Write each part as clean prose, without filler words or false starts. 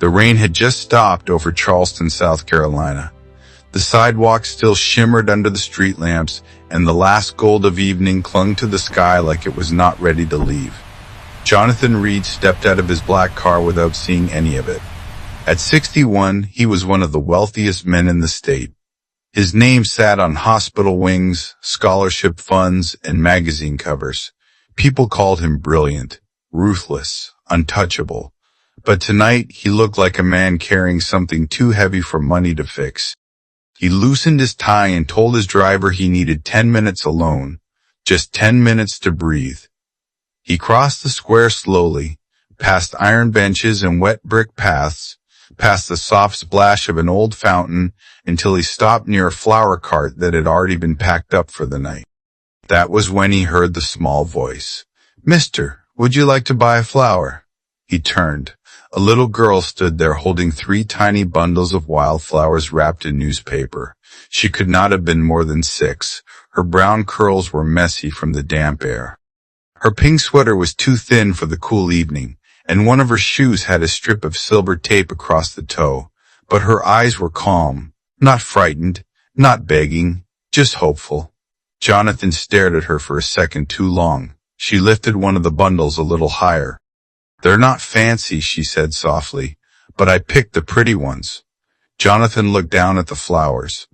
The rain had just stopped over Charleston, South Carolina. The sidewalk still shimmered under the street lamps, and the last gold of evening clung to the sky like it was not ready to leave. Jonathan Reed stepped out of his black car without seeing any of it. At 61, he was one of the wealthiest men in the state. His name sat on hospital wings, scholarship funds, and magazine covers. People called him brilliant, ruthless, untouchable. But tonight, he looked like a man carrying something too heavy for money to fix. He loosened his tie and told his driver he needed 10 minutes alone, just 10 minutes to breathe. He crossed the square slowly, past iron benches and wet brick paths, past the soft splash of an old fountain, until he stopped near a flower cart that had already been packed up for the night. That was when he heard the small voice. "Mister, would you like to buy a flower?" He turned. A little girl stood there holding 3 tiny bundles of wildflowers wrapped in newspaper. She could not have been more than 6. Her brown curls were messy from the damp air. Her pink sweater was too thin for the cool evening, and one of her shoes had a strip of silver tape across the toe. But her eyes were calm, not frightened, not begging, just hopeful. Jonathan stared at her for a second too long. She lifted one of the bundles a little higher. "They're not fancy," she said softly, "but I picked the pretty ones." Jonathan looked down at the flowers.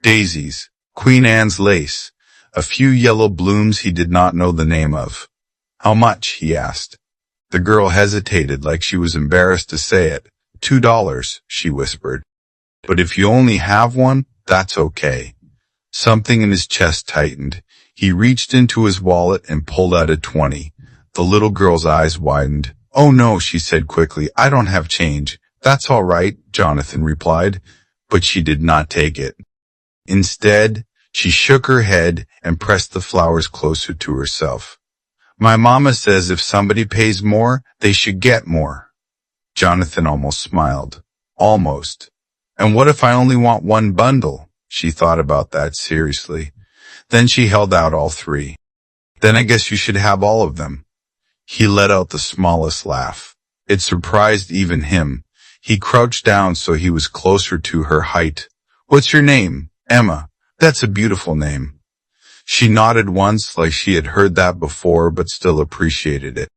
Daisies, Queen Anne's lace, a few yellow blooms he did not know the name of. "How much?" he asked. The girl hesitated like she was embarrassed to say it. $2, she whispered. "But if you only have one, that's okay." Something in his chest tightened. He reached into his wallet and pulled out a 20. The little girl's eyes widened. "Oh no," she said quickly, "I don't have change." "That's all right," Jonathan replied, but she did not take it. Instead, she shook her head and pressed the flowers closer to herself. "My mama says if somebody pays more, they should get more." Jonathan almost smiled. Almost. "And what if I only want one bundle?" She thought about that seriously. Then she held out all 3. "Then I guess you should have all of them." He let out the smallest laugh. It surprised even him. He crouched down so he was closer to her height. "What's your name?" "Emma." "That's a beautiful name." She nodded once like she had heard that before but still appreciated it.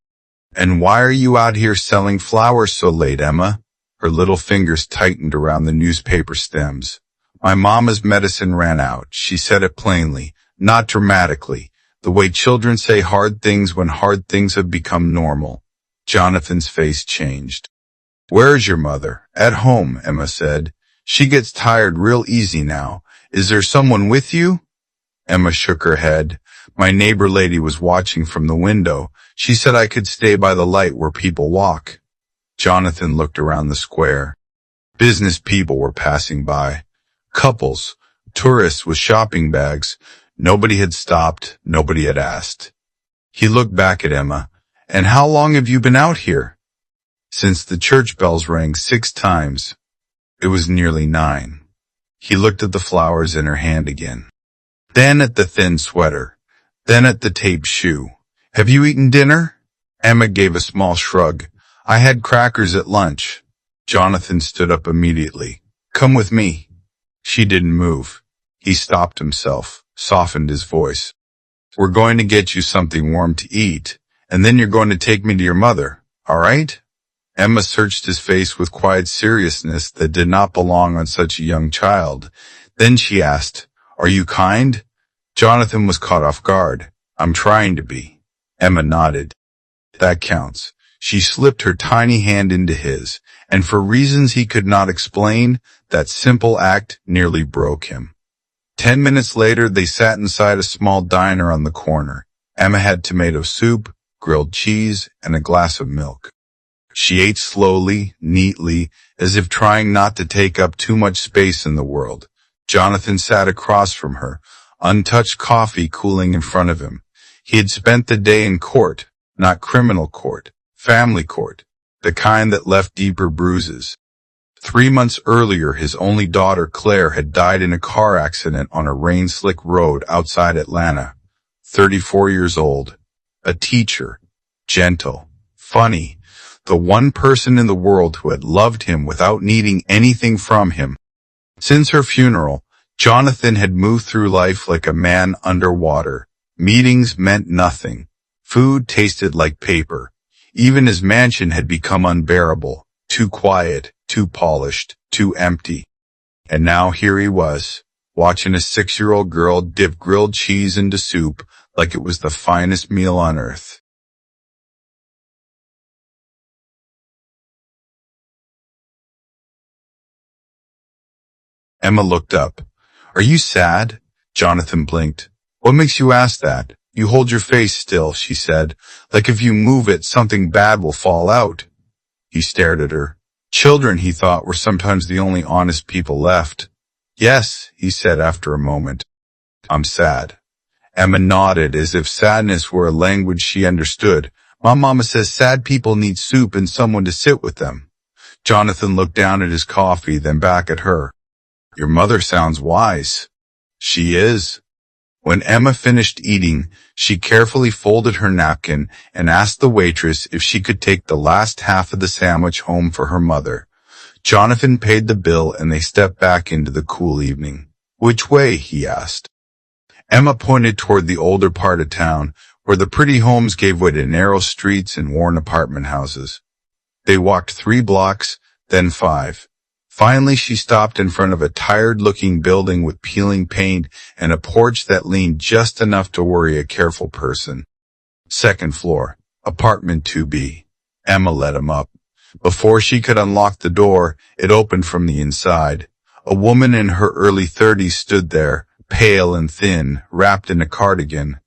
"And why are you out here selling flowers so late, Emma?" Her little fingers tightened around the newspaper stems. "My mama's medicine ran out." She said it plainly, not dramatically, the way children say hard things when hard things have become normal. Jonathan's face changed. "Where's your mother?" "At home," Emma said. "She gets tired real easy now. Is there someone with you?" Emma shook her head. "My neighbor lady was watching from the window. She said I could stay by the light where people walk." Jonathan looked around the square. Business people were passing by. Couples, tourists with shopping bags. Nobody had stopped, nobody had asked. He looked back at Emma. "And how long have you been out here?" "Since the church bells rang 6 times. It was nearly 9. He looked at the flowers in her hand again. Then at the thin sweater. Then at the taped shoe. "Have you eaten dinner?" Emma gave a small shrug. "I had crackers at lunch." Jonathan stood up immediately. "Come with me." She didn't move. He stopped himself, softened his voice. "We're going to get you something warm to eat, and then you're going to take me to your mother, all right?" Emma searched his face with quiet seriousness that did not belong on such a young child. Then she asked, "Are you kind?" Jonathan was caught off guard. "I'm trying to be." Emma nodded. "That counts." She slipped her tiny hand into his, and for reasons he could not explain, that simple act nearly broke him. 10 minutes later, they sat inside a small diner on the corner. Emma had tomato soup, grilled cheese, and a glass of milk. She ate slowly, neatly, as if trying not to take up too much space in the world. Jonathan sat across from her, untouched coffee cooling in front of him. He had spent the day in court, not criminal court, family court, the kind that left deeper bruises. 3 months earlier, his only daughter, Claire, had died in a car accident on a rain-slick road outside Atlanta. 34 years old. A teacher. Gentle. Funny. the one person in the world who had loved him without needing anything from him. Since her funeral, Jonathan had moved through life like a man underwater. Meetings meant nothing. Food tasted like paper. Even his mansion had become unbearable, too quiet, too polished, too empty. And now here he was, watching a 6-year-old girl dip grilled cheese into soup like it was the finest meal on earth. Emma looked up. "Are you sad?" Jonathan blinked. "What makes you ask that? You hold your face still," she said. "Like if you move it, something bad will fall out." He stared at her. Children, he thought, were sometimes the only honest people left. "Yes," he said after a moment. "I'm sad." Emma nodded as if sadness were a language she understood. "My mama says sad people need soup and someone to sit with them." Jonathan looked down at his coffee, then back at her. "Your mother sounds wise." "She is." When Emma finished eating, she carefully folded her napkin and asked the waitress if she could take the last half of the sandwich home for her mother. Jonathan paid the bill and they stepped back into the cool evening. "Which way?" he asked. Emma pointed toward the older part of town, where the pretty homes gave way to narrow streets and worn apartment houses. They walked 3 blocks, then 5. Finally, she stopped in front of a tired-looking building with peeling paint and a porch that leaned just enough to worry a careful person. "Second floor, apartment 2B. Emma led him up. Before she could unlock the door, it opened from the inside. A woman in her early 30s stood there, pale and thin, wrapped in a cardigan.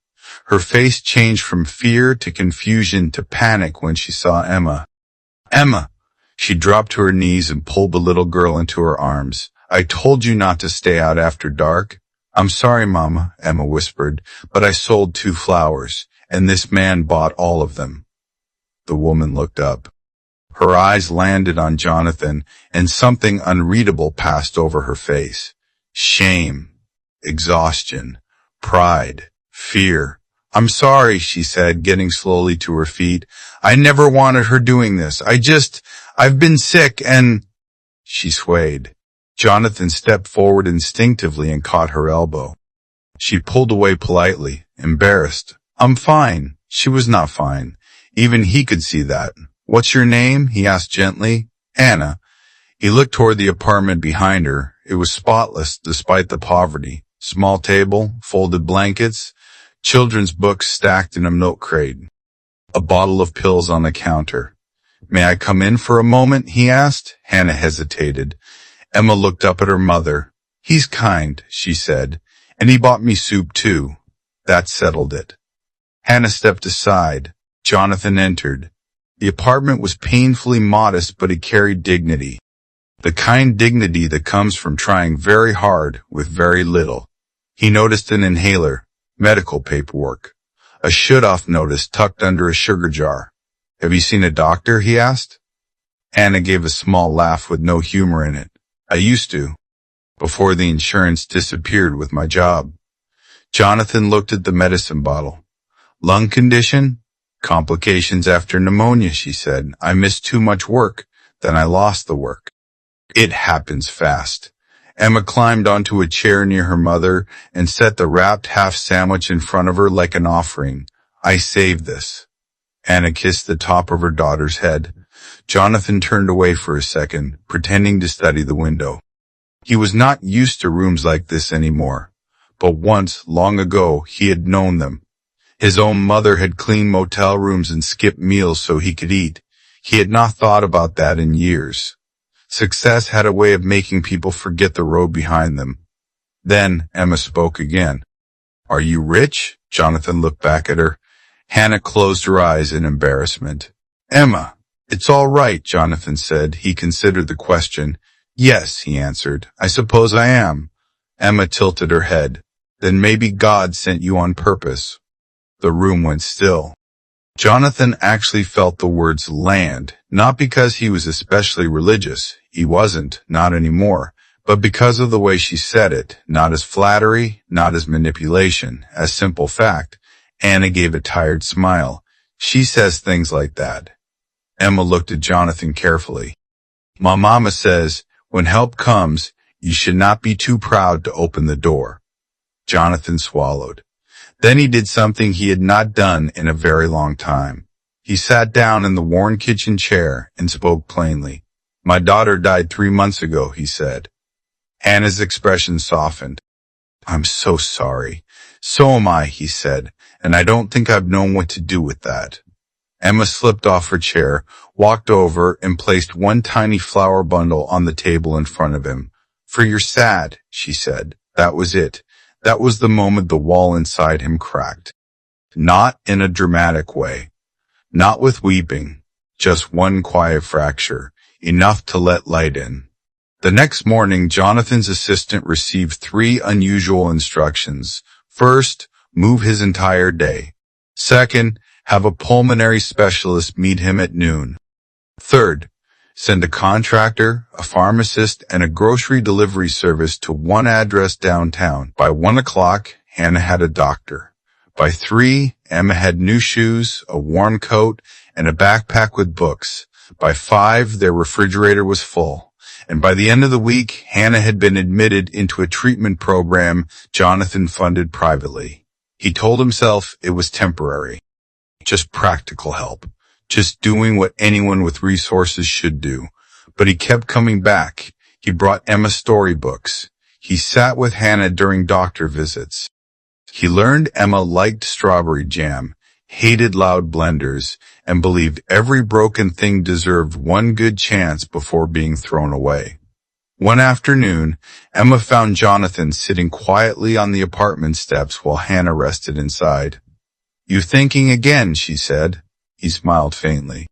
Her face changed from fear to confusion to panic when she saw Emma. "Emma!" She dropped to her knees and pulled the little girl into her arms. "I told you not to stay out after dark." "I'm sorry, Mama," Emma whispered, "but I sold 2 flowers, and this man bought all of them." The woman looked up. Her eyes landed on Jonathan, and something unreadable passed over her face. Shame, exhaustion, pride, fear. "I'm sorry," she said, getting slowly to her feet. "I never wanted her doing this. I've been sick and—" She swayed. Jonathan stepped forward instinctively and caught her elbow. She pulled away politely, embarrassed. "I'm fine." She was not fine. Even he could see that. "What's your name?" he asked gently. "Anna." He looked toward the apartment behind her. It was spotless despite the poverty. Small table, folded blankets, children's books stacked in a milk crate. A bottle of pills on the counter. "May I come in for a moment?" he asked. Hannah hesitated. Emma looked up at her mother. "He's kind," she said, "and he bought me soup too." That settled it. Hannah stepped aside. Jonathan entered. The apartment was painfully modest, but it carried dignity. The kind dignity that comes from trying very hard with very little. He noticed an inhaler, medical paperwork, a should-off notice tucked under a sugar jar. "Have you seen a doctor?" he asked. Anna gave a small laugh with no humor in it. "I used to, before the insurance disappeared with my job." Jonathan looked at the medicine bottle. "Lung condition? Complications after pneumonia," she said. "I missed too much work, then I lost the work." "It happens fast." Emma climbed onto a chair near her mother and set the wrapped half sandwich in front of her like an offering. "I saved this." Anna kissed the top of her daughter's head. Jonathan turned away for a second, pretending to study the window. He was not used to rooms like this anymore, but once, long ago, he had known them. His own mother had cleaned motel rooms and skipped meals so he could eat. He had not thought about that in years. Success had a way of making people forget the road behind them. Then Emma spoke again. "Are you rich?" Jonathan looked back at her. Hannah closed her eyes in embarrassment. "Emma." "It's all right," Jonathan said. He considered the question. "Yes," he answered. "I suppose I am." Emma tilted her head. "Then maybe God sent you on purpose." The room went still. Jonathan actually felt the words land, not because he was especially religious. He wasn't, not anymore, but because of the way she said it, not as flattery, not as manipulation, as simple fact. Anna gave a tired smile. "She says things like that." Emma looked at Jonathan carefully. My mama says, when help comes, you should not be too proud to open the door. Jonathan swallowed. Then he did something he had not done in a very long time. He sat down in the worn kitchen chair and spoke plainly. My daughter died 3 months ago, he said. Hannah's expression softened. I'm so sorry. So am I, he said, and I don't think I've known what to do with that. Emma slipped off her chair, walked over, and placed one tiny flower bundle on the table in front of him. For you're sad, she said. That was it. That was the moment the wall inside him cracked. Not in a dramatic way. Not with weeping. Just one quiet fracture, enough to let light in. The next morning, Jonathan's assistant received 3 unusual instructions. First, move his entire day. Second, have a pulmonary specialist meet him at noon. Third, send a contractor, a pharmacist, and a grocery delivery service to one address downtown. By 1 o'clock, Hannah had a doctor. By 3, Emma had new shoes, a warm coat, and a backpack with books. By 5, their refrigerator was full. And by the end of the week, Hannah had been admitted into a treatment program Jonathan funded privately. He told himself it was temporary. Just practical help. Just doing what anyone with resources should do. But he kept coming back. He brought Emma storybooks. He sat with Hannah during doctor visits. He learned Emma liked strawberry jam, hated loud blenders, and believed every broken thing deserved one good chance before being thrown away. One afternoon, Emma found Jonathan sitting quietly on the apartment steps while Hannah rested inside. You thinking again, she said. He smiled faintly.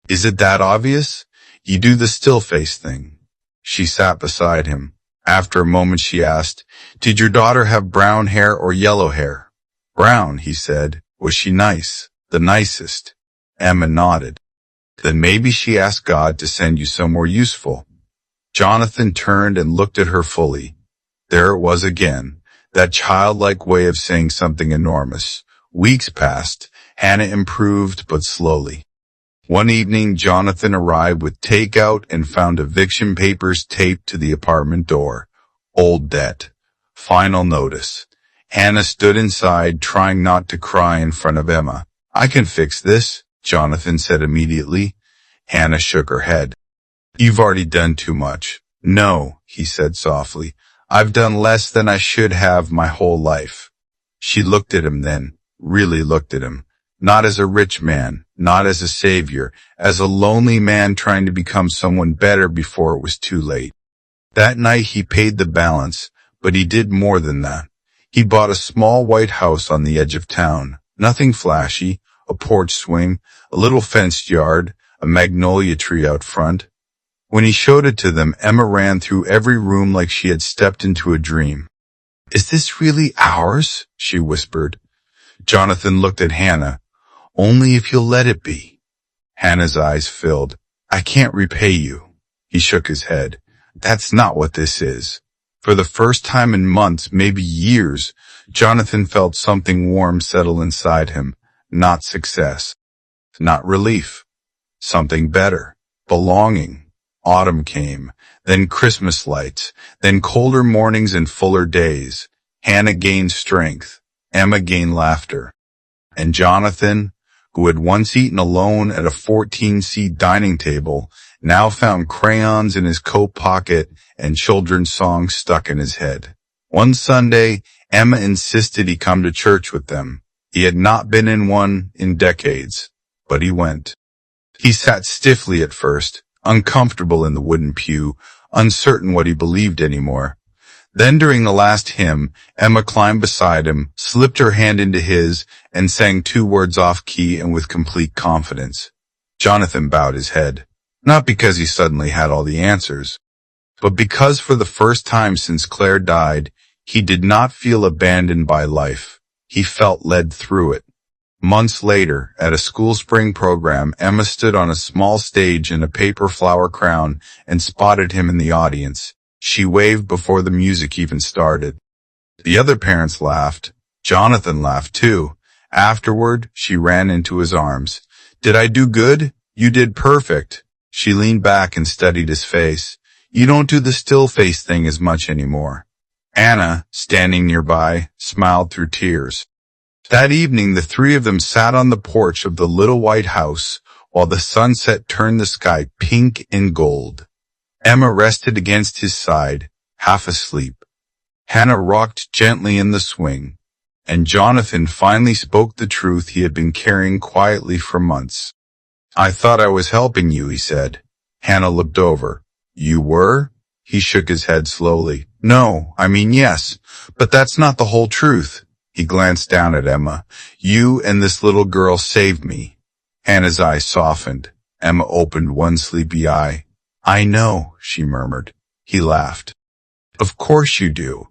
Is it that obvious? You do the still face thing. She sat beside him. After a moment she asked, Did your daughter have brown hair or yellow hair? Brown, he said. Was she nice? The nicest? Emma nodded. Then maybe she asked God to send you somewhere useful. Jonathan turned and looked at her fully. There it was again, that childlike way of saying something enormous. Weeks passed. Hannah improved, but slowly. One evening, Jonathan arrived with takeout and found eviction papers taped to the apartment door. Old debt. Final notice. Hannah stood inside, trying not to cry in front of Emma. I can fix this, Jonathan said immediately. Hannah shook her head. You've already done too much. No, he said softly. I've done less than I should have my whole life. She looked at him then, really looked at him. Not as a rich man, not as a savior, as a lonely man trying to become someone better before it was too late. That night he paid the balance, but he did more than that. He bought a small white house on the edge of town. Nothing flashy, a porch swing, a little fenced yard, a magnolia tree out front. When he showed it to them, Emma ran through every room like she had stepped into a dream. Is this really ours? She whispered. Jonathan looked at Hannah. Only if you'll let it be. Hannah's eyes filled. I can't repay you. He shook his head. That's not what this is. For the first time in months, maybe years, Jonathan felt something warm settle inside him. Not success. Not relief. Something better. Belonging. Autumn came, then Christmas lights, then colder mornings and fuller days. Hannah gained strength. Emma gained laughter. And Jonathan, who had once eaten alone at a 14-seat dining table, now found crayons in his coat pocket and children's songs stuck in his head. One Sunday, Emma insisted he come to church with them. He had not been in one in decades, but he went. He sat stiffly at first, uncomfortable in the wooden pew, uncertain what he believed anymore. Then during the last hymn, Emma climbed beside him, slipped her hand into his, and sang 2 words off key and with complete confidence. Jonathan bowed his head, not because he suddenly had all the answers, but because for the first time since Claire died, he did not feel abandoned by life. He felt led through it. Months later, at a school spring program, Emma stood on a small stage in a paper flower crown and spotted him in the audience. She waved before the music even started. The other parents laughed. Jonathan laughed too. Afterward, she ran into his arms. Did I do good? You did perfect. She leaned back and studied his face. You don't do the still face thing as much anymore. Anna, standing nearby, smiled through tears. That evening, the three of them sat on the porch of the little white house while the sunset turned the sky pink and gold. Emma rested against his side, half asleep. Hannah rocked gently in the swing, and Jonathan finally spoke the truth he had been carrying quietly for months. I thought I was helping you, he said. Hannah looked over. You were? He shook his head slowly. No, I mean yes, but that's not the whole truth. He glanced down at Emma. You and this little girl saved me. Hannah's eyes softened. Emma opened one sleepy eye. I know, she murmured. He laughed. Of course you do.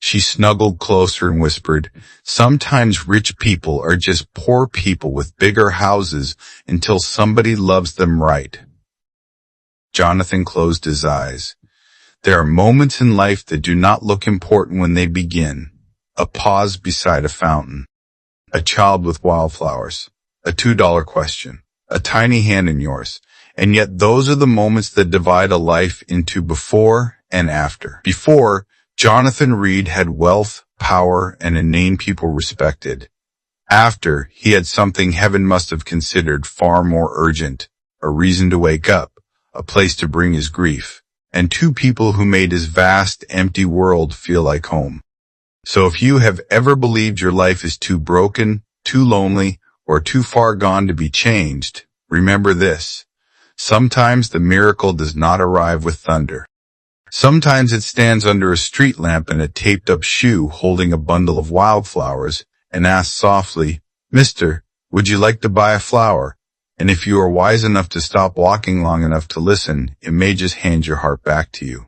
She snuggled closer and whispered, sometimes rich people are just poor people with bigger houses until somebody loves them right. Jonathan closed his eyes. There are moments in life that do not look important when they begin. A pause beside a fountain. A child with wildflowers. A $2 question. A tiny hand in yours. And yet those are the moments that divide a life into before and after. Before, Jonathan Reed had wealth, power, and a name people respected. After, he had something heaven must have considered far more urgent, a reason to wake up, a place to bring his grief, and two people who made his vast, empty world feel like home. So if you have ever believed your life is too broken, too lonely, or too far gone to be changed, remember this. Sometimes the miracle does not arrive with thunder. Sometimes it stands under a street lamp in a taped-up shoe holding a bundle of wildflowers and asks softly, Mister, would you like to buy a flower? And if you are wise enough to stop walking long enough to listen, it may just hand your heart back to you.